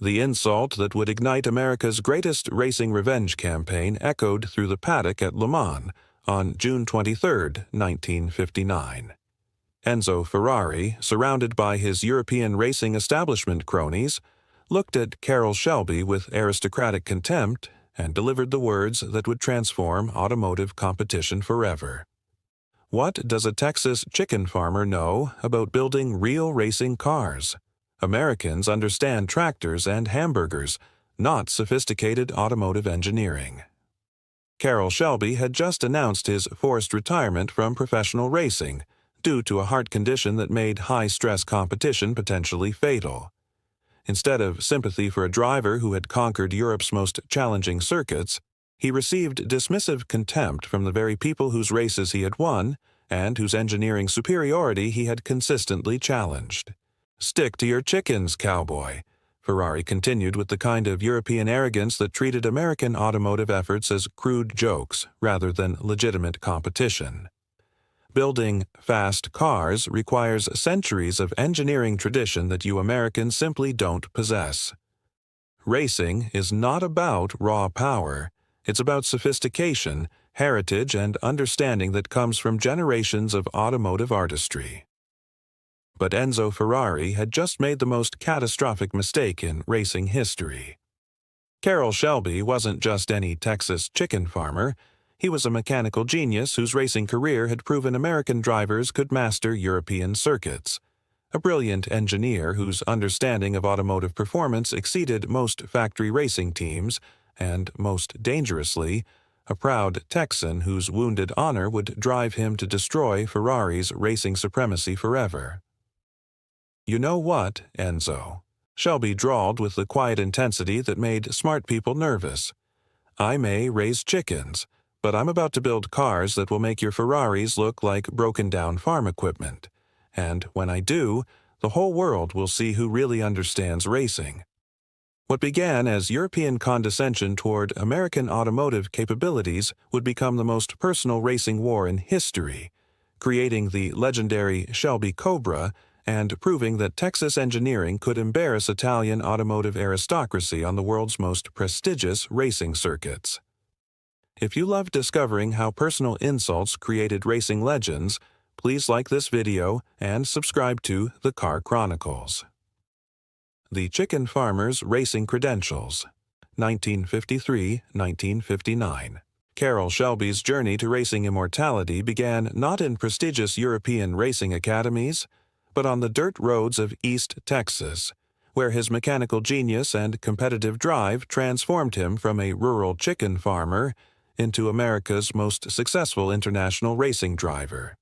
The insult that would ignite America's greatest racing revenge campaign echoed through the paddock at Le Mans on June 23, 1959. Enzo Ferrari, surrounded by his European racing establishment cronies, looked at Carroll Shelby with aristocratic contempt and delivered the words that would transform automotive competition forever. What does a Texas chicken farmer know about building real racing cars? Americans understand tractors and hamburgers, not sophisticated automotive engineering. Carroll Shelby had just announced his forced retirement from professional racing due to a heart condition that made high-stress competition potentially fatal. Instead of sympathy for a driver who had conquered Europe's most challenging circuits, he received dismissive contempt from the very people whose races he had won and whose engineering superiority he had consistently challenged. "Stick to your chickens, cowboy," Ferrari continued with the kind of European arrogance that treated American automotive efforts as crude jokes rather than legitimate competition. Building fast cars requires centuries of engineering tradition that you Americans simply don't possess. Racing is not about raw power. It's about sophistication, heritage, and understanding that comes from generations of automotive artistry. But Enzo Ferrari had just made the most catastrophic mistake in racing history. Carroll Shelby wasn't just any Texas chicken farmer. He was a mechanical genius whose racing career had proven American drivers could master European circuits. A brilliant engineer whose understanding of automotive performance exceeded most factory racing teams, and, most dangerously, a proud Texan whose wounded honor would drive him to destroy Ferrari's racing supremacy forever. "You know what, Enzo?" Shelby drawled with the quiet intensity that made smart people nervous. "I may raise chickens, but I'm about to build cars that will make your Ferraris look like broken-down farm equipment. And when I do, the whole world will see who really understands racing." What began as European condescension toward American automotive capabilities would become the most personal racing war in history, creating the legendary Shelby Cobra and proving that Texas engineering could embarrass Italian automotive aristocracy on the world's most prestigious racing circuits. If you love discovering how personal insults created racing legends, please like this video and subscribe to The Car Chronicles. The Chicken Farmer's Racing Credentials, 1953-1959. Carroll Shelby's journey to racing immortality began not in prestigious European racing academies, but on the dirt roads of East Texas, where his mechanical genius and competitive drive transformed him from a rural chicken farmer into America's most successful international racing driver.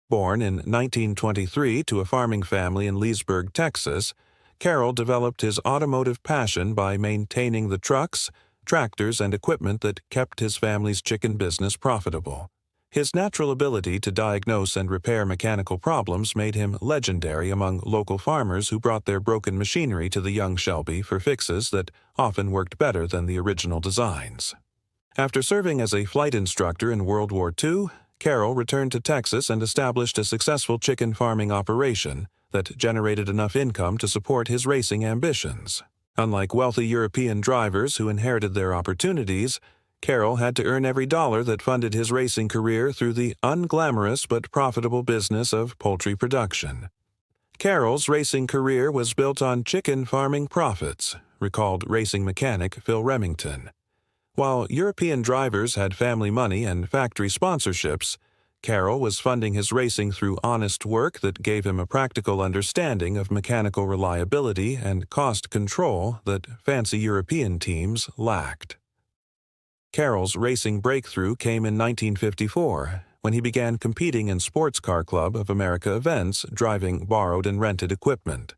Born in 1923 to a farming family in Leesburg, Texas, Carroll developed his automotive passion by maintaining the trucks, tractors, and equipment that kept his family's chicken business profitable. His natural ability to diagnose and repair mechanical problems made him legendary among local farmers who brought their broken machinery to the young Shelby for fixes that often worked better than the original designs. After serving as a flight instructor in World War II, Carroll returned to Texas and established a successful chicken farming operation that generated enough income to support his racing ambitions. Unlike wealthy European drivers who inherited their opportunities, Carroll had to earn every dollar that funded his racing career through the unglamorous but profitable business of poultry production. Carroll's racing career was built on chicken farming profits, recalled racing mechanic Phil Remington. While European drivers had family money and factory sponsorships, Carroll was funding his racing through honest work that gave him a practical understanding of mechanical reliability and cost control that fancy European teams lacked. Carroll's racing breakthrough came in 1954, when he began competing in Sports Car Club of America events, driving borrowed and rented equipment.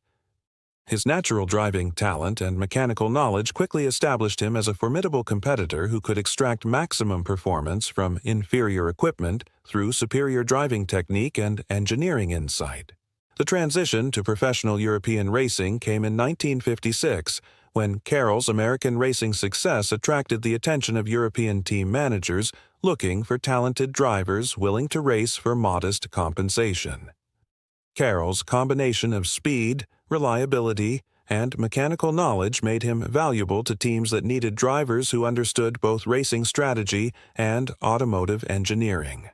His natural driving talent and mechanical knowledge quickly established him as a formidable competitor who could extract maximum performance from inferior equipment through superior driving technique and engineering insight. The transition to professional European racing came in 1956, when Carroll's American racing success attracted the attention of European team managers looking for talented drivers willing to race for modest compensation. Carroll's combination of speed, reliability, and mechanical knowledge made him valuable to teams that needed drivers who understood both racing strategy and automotive engineering.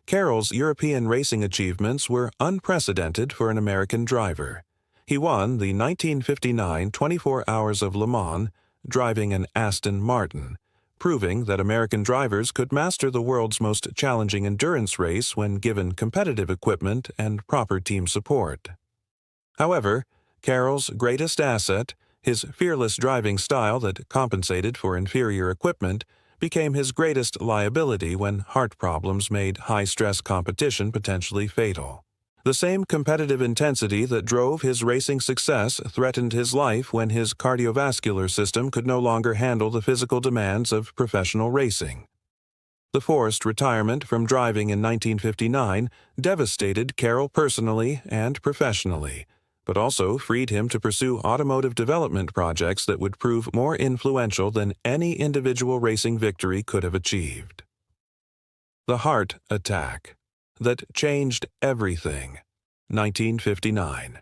Carroll's European racing achievements were unprecedented for an American driver. He won the 1959 24 Hours of Le Mans, driving an Aston Martin, proving that American drivers could master the world's most challenging endurance race when given competitive equipment and proper team support. However, Carroll's greatest asset, his fearless driving style that compensated for inferior equipment, became his greatest liability when heart problems made high-stress competition potentially fatal. The same competitive intensity that drove his racing success threatened his life when his cardiovascular system could no longer handle the physical demands of professional racing. The forced retirement from driving in 1959 devastated Carroll personally and professionally, but also freed him to pursue automotive development projects that would prove more influential than any individual racing victory could have achieved. The heart attack that changed everything. 1959.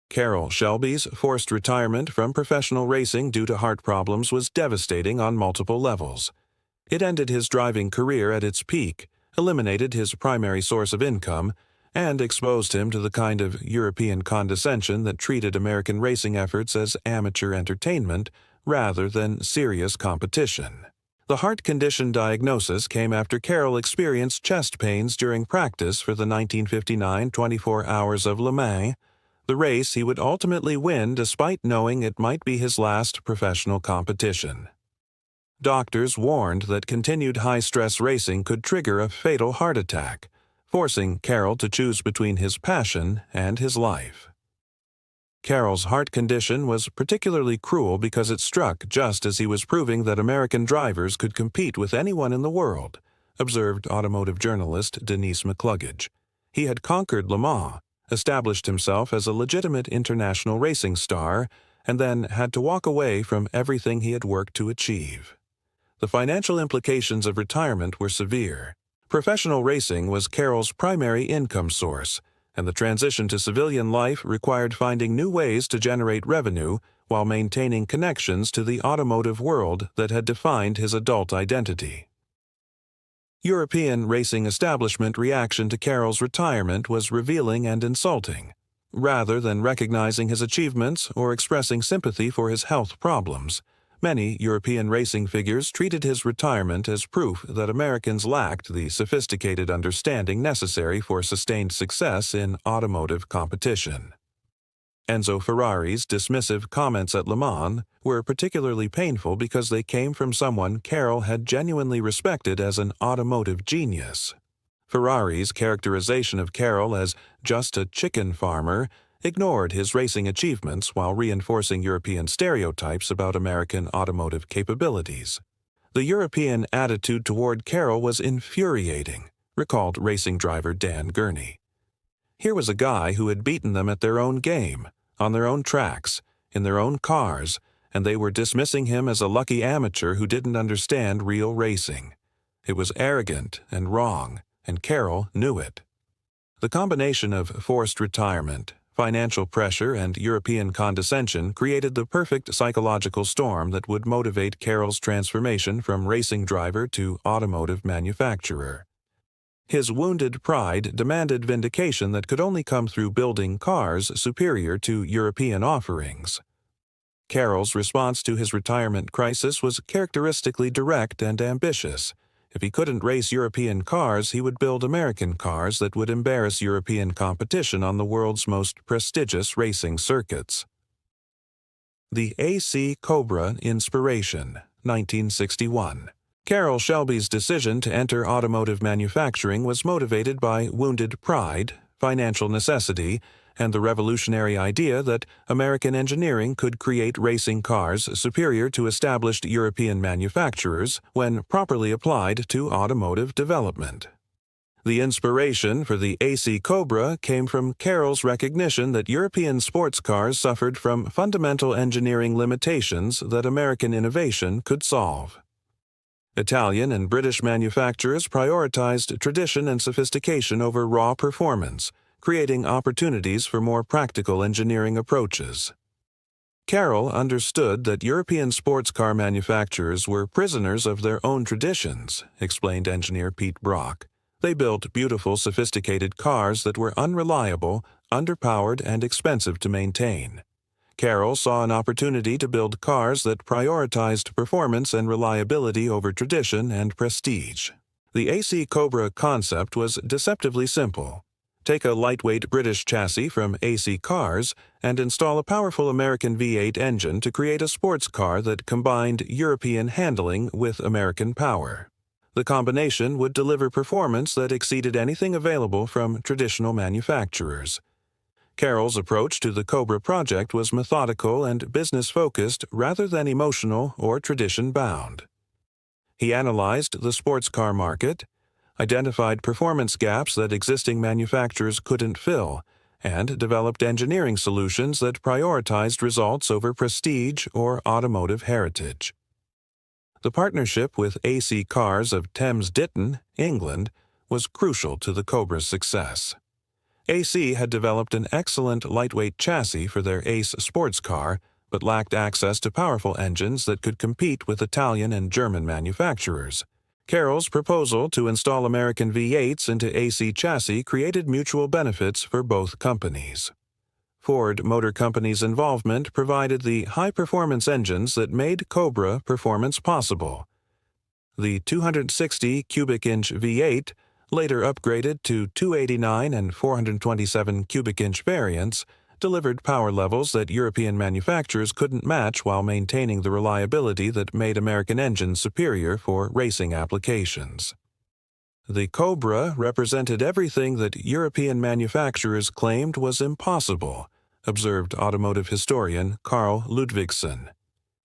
Carroll Shelby's forced retirement from professional racing due to heart problems was devastating on multiple levels. It ended his driving career at its peak, eliminated his primary source of income, and exposed him to the kind of European condescension that treated American racing efforts as amateur entertainment rather than serious competition. The heart condition diagnosis came after Carroll experienced chest pains during practice for the 1959 24 Hours of Le Mans, the race he would ultimately win despite knowing it might be his last professional competition. Doctors warned that continued high-stress racing could trigger a fatal heart attack, forcing Carroll to choose between his passion and his life. Carroll's heart condition was particularly cruel because it struck just as he was proving that American drivers could compete with anyone in the world, observed automotive journalist Denise McCluggage. He had conquered Le Mans, established himself as a legitimate international racing star, and then had to walk away from everything he had worked to achieve. The financial implications of retirement were severe. Professional racing was Carroll's primary income source, and the transition to civilian life required finding new ways to generate revenue while maintaining connections to the automotive world that had defined his adult identity. European racing establishment reaction to Carroll's retirement was revealing and insulting. Rather than recognizing his achievements or expressing sympathy for his health problems, many European racing figures treated his retirement as proof that Americans lacked the sophisticated understanding necessary for sustained success in automotive competition. Enzo Ferrari's dismissive comments at Le Mans were particularly painful because they came from someone Carroll had genuinely respected as an automotive genius. Ferrari's characterization of Carroll as just a chicken farmer ignored his racing achievements while reinforcing European stereotypes about American automotive capabilities. The European attitude toward Carroll was infuriating, recalled racing driver Dan Gurney. Here was a guy who had beaten them at their own game, on their own tracks, in their own cars, and they were dismissing him as a lucky amateur who didn't understand real racing. It was arrogant and wrong, and Carroll knew it. The combination of forced retirement, financial pressure, and European condescension created the perfect psychological storm that would motivate Carroll's transformation from racing driver to automotive manufacturer. His wounded pride demanded vindication that could only come through building cars superior to European offerings. Carroll's response to his retirement crisis was characteristically direct and ambitious. If he couldn't race European cars, he would build American cars that would embarrass European competition on the world's most prestigious racing circuits. The AC Cobra Inspiration, 1961. Carroll Shelby's decision to enter automotive manufacturing was motivated by wounded pride, financial necessity, and the revolutionary idea that American engineering could create racing cars superior to established European manufacturers when properly applied to automotive development. The inspiration for the AC Cobra came from Carroll's recognition that European sports cars suffered from fundamental engineering limitations that American innovation could solve. Italian and British manufacturers prioritized tradition and sophistication over raw performance, creating opportunities for more practical engineering approaches. Carroll understood that European sports car manufacturers were prisoners of their own traditions, explained engineer Pete Brock. They built beautiful, sophisticated cars that were unreliable, underpowered, and expensive to maintain. Carroll saw an opportunity to build cars that prioritized performance and reliability over tradition and prestige. The AC Cobra concept was deceptively simple. Take a lightweight British chassis from AC Cars and install a powerful American V8 engine to create a sports car that combined European handling with American power. The combination would deliver performance that exceeded anything available from traditional manufacturers. Carroll's approach to the Cobra project was methodical and business-focused rather than emotional or tradition-bound. He analyzed the sports car market, identified performance gaps that existing manufacturers couldn't fill, and developed engineering solutions that prioritized results over prestige or automotive heritage. The partnership with AC Cars of Thames Ditton, England, was crucial to the Cobra's success. AC had developed an excellent lightweight chassis for their Ace sports car, but lacked access to powerful engines that could compete with Italian and German manufacturers. Carroll's proposal to install American V8s into AC chassis created mutual benefits for both companies. Ford Motor Company's involvement provided the high-performance engines that made Cobra performance possible. The 260 cubic-inch V8, later upgraded to 289 and 427 cubic-inch variants, delivered power levels that European manufacturers couldn't match while maintaining the reliability that made American engines superior for racing applications. The Cobra represented everything that European manufacturers claimed was impossible, observed automotive historian Carl Ludvigsen.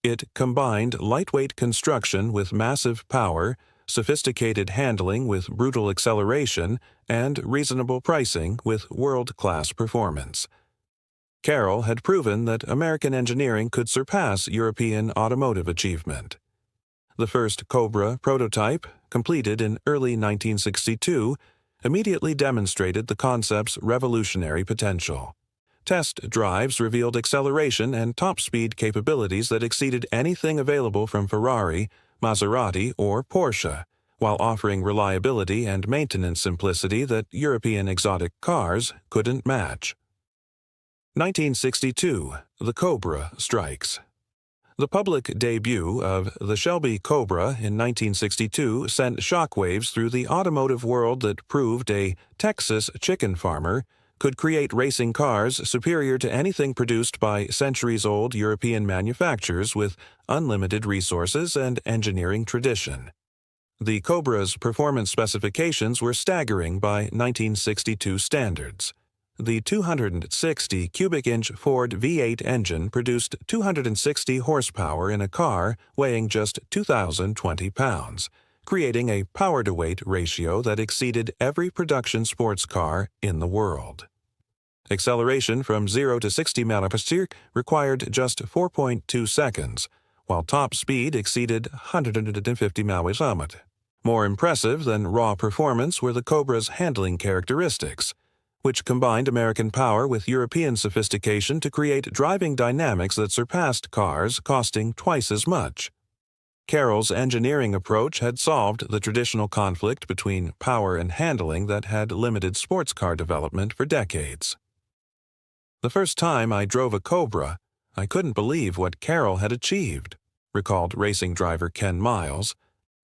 It combined lightweight construction with massive power, sophisticated handling with brutal acceleration, and reasonable pricing with world-class performance. Carroll had proven that American engineering could surpass European automotive achievement. The first Cobra prototype, completed in early 1962, immediately demonstrated the concept's revolutionary potential. Test drives revealed acceleration and top-speed capabilities that exceeded anything available from Ferrari, Maserati, or Porsche, while offering reliability and maintenance simplicity that European exotic cars couldn't match. 1962, the Cobra strikes. The public debut of the Shelby Cobra in 1962 sent shockwaves through the automotive world that proved a Texas chicken farmer could create racing cars superior to anything produced by centuries-old European manufacturers with unlimited resources and engineering tradition. The Cobra's performance specifications were staggering by 1962 standards. The 260 cubic-inch Ford V8 engine produced 260 horsepower in a car weighing just 2,020 pounds, creating a power-to-weight ratio that exceeded every production sports car in the world. Acceleration from 0 to 60 mph required just 4.2 seconds, while top speed exceeded 150 mph. More impressive than raw performance were the Cobra's handling characteristics, which combined American power with European sophistication to create driving dynamics that surpassed cars costing twice as much. Carroll's engineering approach had solved the traditional conflict between power and handling that had limited sports car development for decades. "The first time I drove a Cobra, I couldn't believe what Carroll had achieved," recalled racing driver Ken Miles.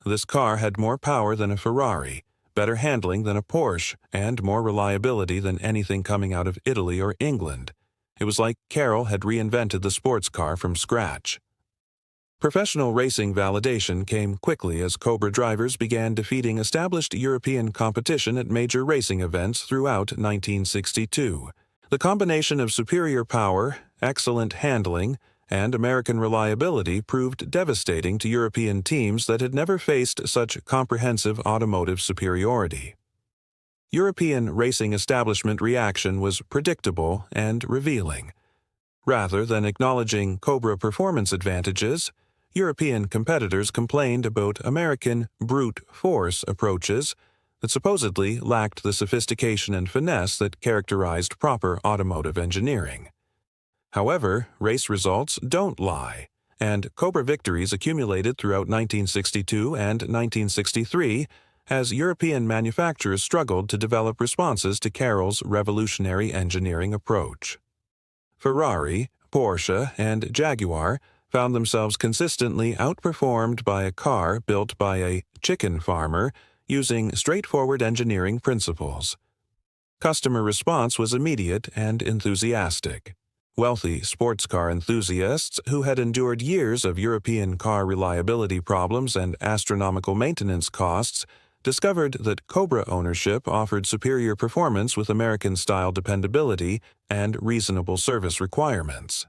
"This car had more power than a Ferrari, better handling than a Porsche, and more reliability than anything coming out of Italy or England. It was like Carroll had reinvented the sports car from scratch." Professional racing validation came quickly as Cobra drivers began defeating established European competition at major racing events throughout 1962. The combination of superior power, excellent handling, and American reliability proved devastating to European teams that had never faced such comprehensive automotive superiority. European racing establishment reaction was predictable and revealing. Rather than acknowledging Cobra performance advantages, European competitors complained about American brute force approaches that supposedly lacked the sophistication and finesse that characterized proper automotive engineering. However, race results don't lie, and Cobra victories accumulated throughout 1962 and 1963 as European manufacturers struggled to develop responses to Carroll's revolutionary engineering approach. Ferrari, Porsche, and Jaguar found themselves consistently outperformed by a car built by a chicken farmer using straightforward engineering principles. Customer response was immediate and enthusiastic. Wealthy sports car enthusiasts who had endured years of European car reliability problems and astronomical maintenance costs discovered that Cobra ownership offered superior performance with American-style dependability and reasonable service requirements.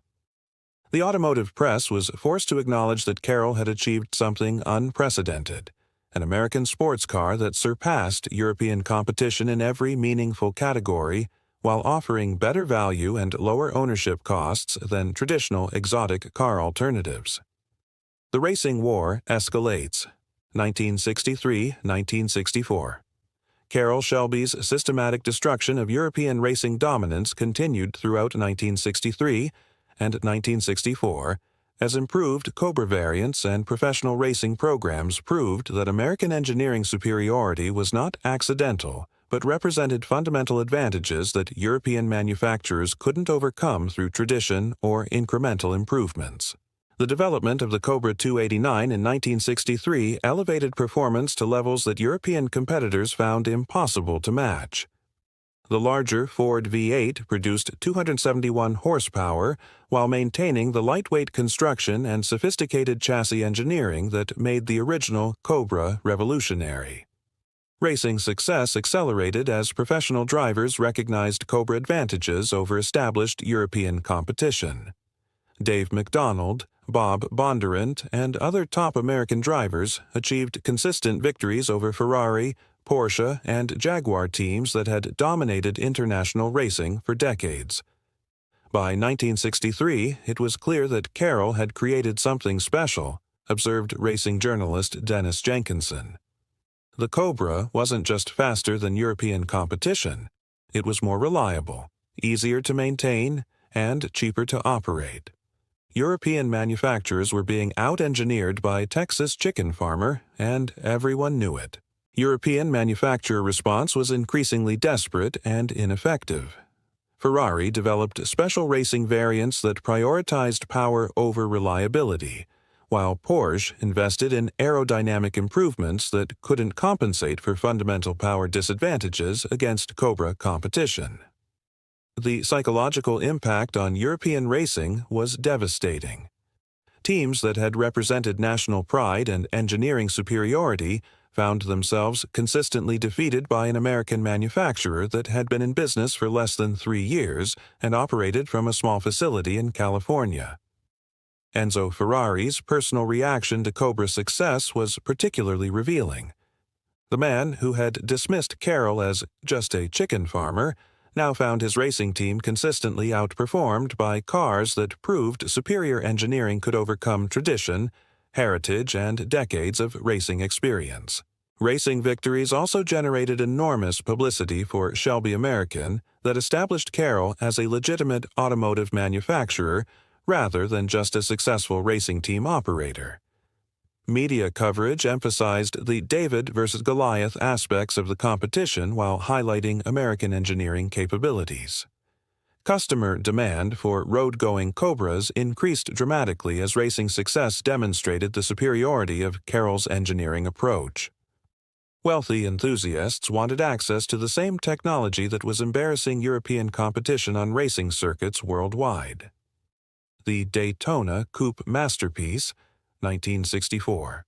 The automotive press was forced to acknowledge that Carroll had achieved something unprecedented, an American sports car that surpassed European competition in every meaningful category while offering better value and lower ownership costs than traditional exotic car alternatives. The racing war escalates. 1963-1964. Carroll Shelby's systematic destruction of European racing dominance continued throughout 1963 and 1964, as improved Cobra variants and professional racing programs proved that American engineering superiority was not accidental, but represented fundamental advantages that European manufacturers couldn't overcome through tradition or incremental improvements. The development of the Cobra 289 in 1963 elevated performance to levels that European competitors found impossible to match. The larger Ford V8 produced 271 horsepower while maintaining the lightweight construction and sophisticated chassis engineering that made the original Cobra revolutionary. Racing success accelerated as professional drivers recognized Cobra advantages over established European competition. Dave McDonald, Bob Bondurant, and other top American drivers achieved consistent victories over Ferrari, Porsche, and Jaguar teams that had dominated international racing for decades. By 1963, it was clear that Carroll had created something special, observed racing journalist Dennis Jenkinson. The Cobra wasn't just faster than European competition, it was more reliable, easier to maintain, and cheaper to operate. European manufacturers were being out-engineered by Texas chicken farmer, and everyone knew it. European manufacturer response was increasingly desperate and ineffective. Ferrari developed special racing variants that prioritized power over reliability, while Porsche invested in aerodynamic improvements that couldn't compensate for fundamental power disadvantages against Cobra competition. The psychological impact on European racing was devastating. Teams that had represented national pride and engineering superiority found themselves consistently defeated by an American manufacturer that had been in business for less than 3 years and operated from a small facility in California. Enzo Ferrari's personal reaction to Cobra's success was particularly revealing. The man who had dismissed Carroll as just a chicken farmer now found his racing team consistently outperformed by cars that proved superior engineering could overcome tradition, heritage, and decades of racing experience. Racing victories also generated enormous publicity for Shelby American that established Carroll as a legitimate automotive manufacturer rather than just a successful racing team operator. Media coverage emphasized the David versus Goliath aspects of the competition while highlighting American engineering capabilities. Customer demand for road-going Cobras increased dramatically as racing success demonstrated the superiority of Carroll's engineering approach. Wealthy enthusiasts wanted access to the same technology that was embarrassing European competition on racing circuits worldwide. The Daytona Coupe masterpiece, 1964.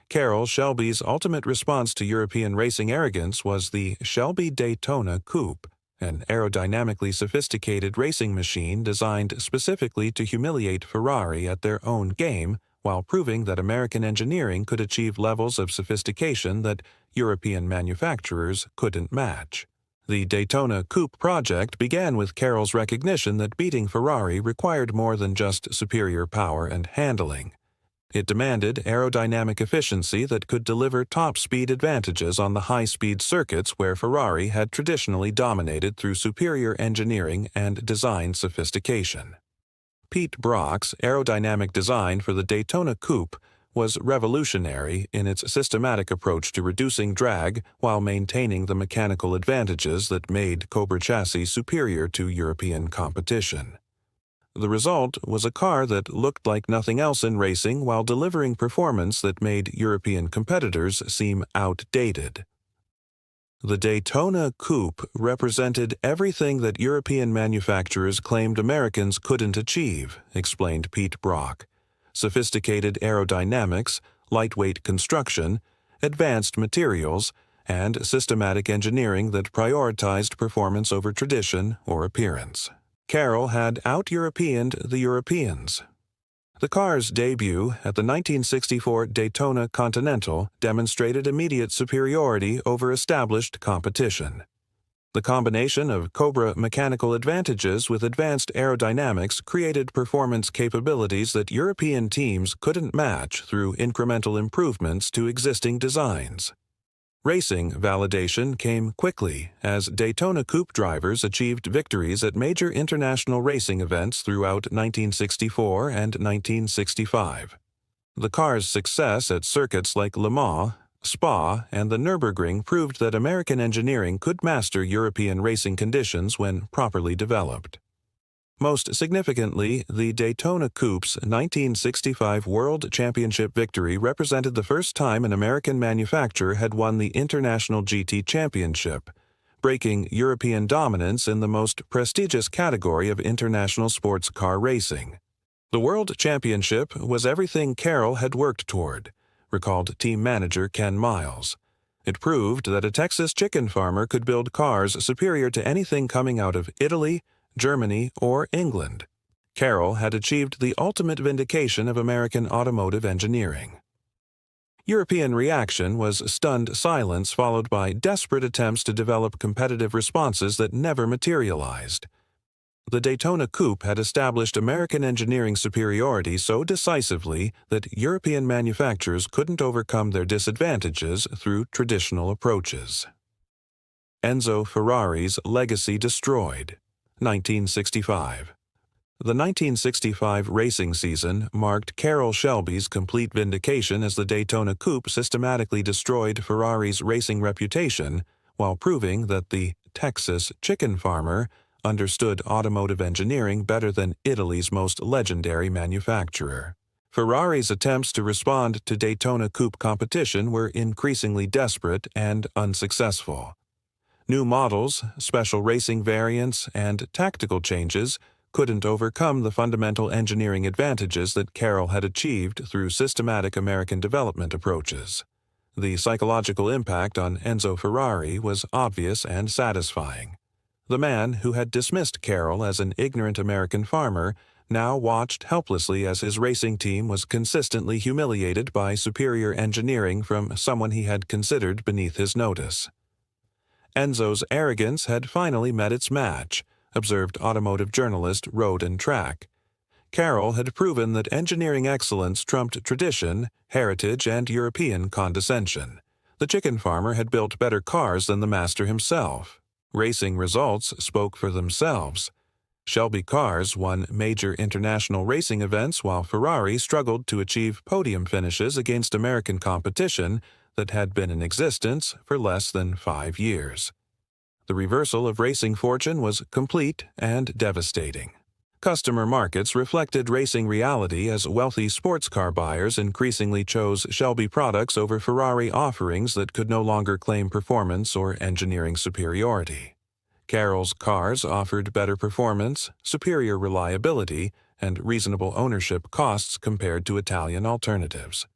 Carroll Shelby's ultimate response to European racing arrogance was the Shelby Daytona Coupe, an aerodynamically sophisticated racing machine designed specifically to humiliate Ferrari at their own game while proving that American engineering could achieve levels of sophistication that European manufacturers couldn't match. The Daytona Coupe project began with Carroll's recognition that beating Ferrari required more than just superior power and handling. It demanded aerodynamic efficiency that could deliver top-speed advantages on the high-speed circuits where Ferrari had traditionally dominated through superior engineering and design sophistication. Pete Brock's aerodynamic design for the Daytona Coupe was revolutionary in its systematic approach to reducing drag while maintaining the mechanical advantages that made Cobra chassis superior to European competition. The result was a car that looked like nothing else in racing while delivering performance that made European competitors seem outdated. The Daytona Coupe represented everything that European manufacturers claimed Americans couldn't achieve, explained Pete Brock. Sophisticated aerodynamics, lightweight construction, advanced materials, and systematic engineering that prioritized performance over tradition or appearance. Carroll had out-Europeaned the Europeans. The car's debut at the 1964 Daytona Continental demonstrated immediate superiority over established competition. The combination of Cobra mechanical advantages with advanced aerodynamics created performance capabilities that European teams couldn't match through incremental improvements to existing designs. Racing validation came quickly as Daytona Coupe drivers achieved victories at major international racing events throughout 1964 and 1965. The car's success at circuits like Le Mans, Spa, and the Nürburgring proved that American engineering could master European racing conditions when properly developed. Most significantly, the Daytona Coupe's 1965 World Championship victory represented the first time an American manufacturer had won the International GT Championship, breaking European dominance in the most prestigious category of international sports car racing. The World Championship was everything Carroll had worked toward, recalled team manager Ken Miles. It proved that a Texas chicken farmer could build cars superior to anything coming out of Italy, Germany, or England. Carroll had achieved the ultimate vindication of American automotive engineering. European reaction was stunned silence followed by desperate attempts to develop competitive responses that never materialized. The Daytona Coupe had established American engineering superiority so decisively that European manufacturers couldn't overcome their disadvantages through traditional approaches. Enzo Ferrari's legacy destroyed. 1965. The 1965 racing season marked Carroll Shelby's complete vindication as the Daytona Coupe systematically destroyed Ferrari's racing reputation while proving that the Texas chicken farmer understood automotive engineering better than Italy's most legendary manufacturer. Ferrari's attempts to respond to Daytona Coupe competition were increasingly desperate and unsuccessful. New models, special racing variants, and tactical changes couldn't overcome the fundamental engineering advantages that Carroll had achieved through systematic American development approaches. The psychological impact on Enzo Ferrari was obvious and satisfying. The man who had dismissed Carroll as an ignorant American farmer now watched helplessly as his racing team was consistently humiliated by superior engineering from someone he had considered beneath his notice. Enzo's arrogance had finally met its match, observed automotive journalist Road and Track. Carroll had proven that engineering excellence trumped tradition, heritage, and European condescension. The chicken farmer had built better cars than the master himself. Racing results spoke for themselves. Shelby cars won major international racing events while Ferrari struggled to achieve podium finishes against American competition that had been in existence for less than 5 years. The reversal of racing fortune was complete and devastating. Customer markets reflected racing reality as wealthy sports car buyers increasingly chose Shelby products over Ferrari offerings that could no longer claim performance or engineering superiority. Carroll's cars offered better performance, superior reliability, and reasonable ownership costs compared to Italian alternatives.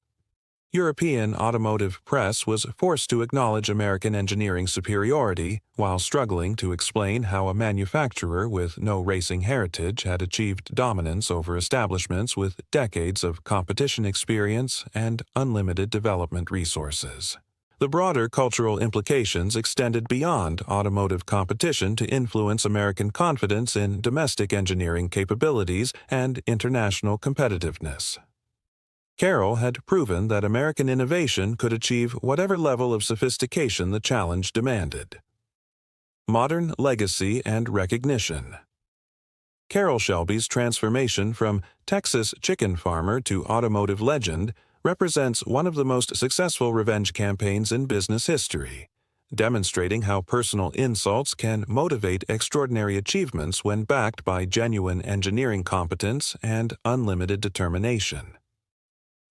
European automotive press was forced to acknowledge American engineering superiority while struggling to explain how a manufacturer with no racing heritage had achieved dominance over establishments with decades of competition experience and unlimited development resources. The broader cultural implications extended beyond automotive competition to influence American confidence in domestic engineering capabilities and international competitiveness. Carroll had proven that American innovation could achieve whatever level of sophistication the challenge demanded. Modern legacy and recognition. Carroll Shelby's transformation from Texas chicken farmer to automotive legend represents one of the most successful revenge campaigns in business history, demonstrating how personal insults can motivate extraordinary achievements when backed by genuine engineering competence and unlimited determination.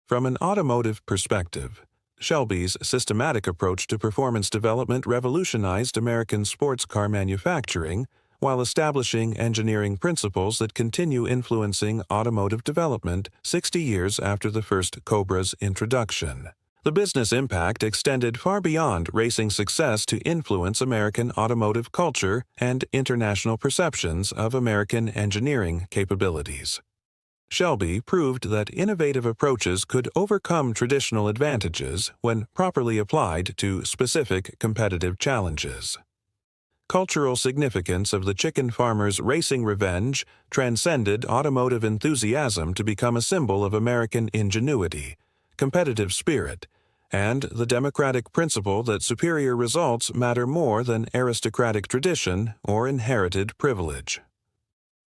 From an automotive perspective, Shelby's systematic approach to performance development revolutionized American sports car manufacturing while establishing engineering principles that continue influencing automotive development 60 years after the first Cobra's introduction. The business impact extended far beyond racing success to influence American automotive culture and international perceptions of American engineering capabilities. Shelby proved that innovative approaches could overcome traditional advantages when properly applied to specific competitive challenges. Cultural significance of the chicken farmer's racing revenge transcended automotive enthusiasm to become a symbol of American ingenuity, competitive spirit, and the democratic principle that superior results matter more than aristocratic tradition or inherited privilege.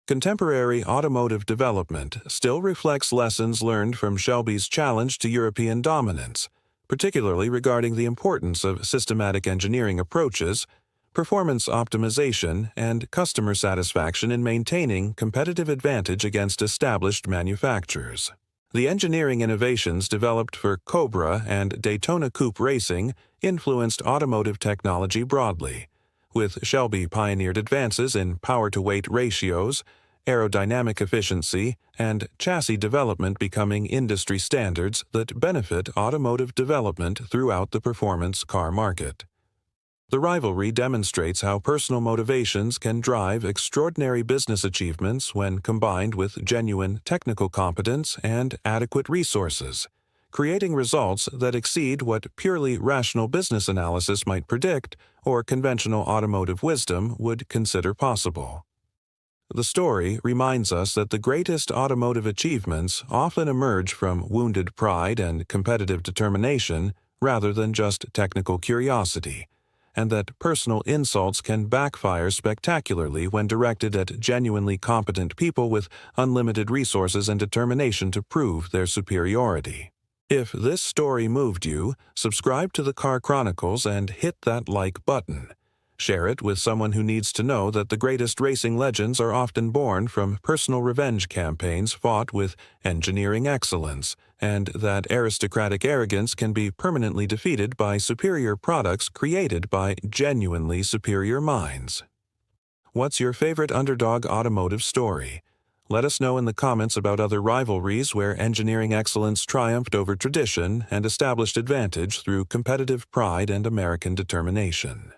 Contemporary automotive development still reflects lessons learned from Shelby's challenge to European dominance, particularly regarding the importance of systematic engineering approaches, performance optimization, and customer satisfaction in maintaining competitive advantage against established manufacturers. The engineering innovations developed for Cobra and Daytona Coupe racing influenced automotive technology broadly, with Shelby pioneered advances in power-to-weight ratios, aerodynamic efficiency, and chassis development becoming industry standards that benefit automotive development throughout the performance car market. The rivalry demonstrates how personal motivations can drive extraordinary business achievements when combined with genuine technical competence and adequate resources, creating results that exceed what purely rational business analysis might predict or conventional automotive wisdom would consider possible. The story reminds us that the greatest automotive achievements often emerge from wounded pride and competitive determination rather than just technical curiosity, and that personal insults can backfire spectacularly when directed at genuinely competent people with unlimited resources and determination to prove their superiority. If this story moved you, subscribe to the Car Chronicles and hit that like button. Share it with someone who needs to know that the greatest racing legends are often born from personal revenge campaigns fought with engineering excellence, and that aristocratic arrogance can be permanently defeated by superior products created by genuinely superior minds. What's your favorite underdog automotive story? Let us know in the comments about other rivalries where engineering excellence triumphed over tradition and established advantage through competitive pride and American determination.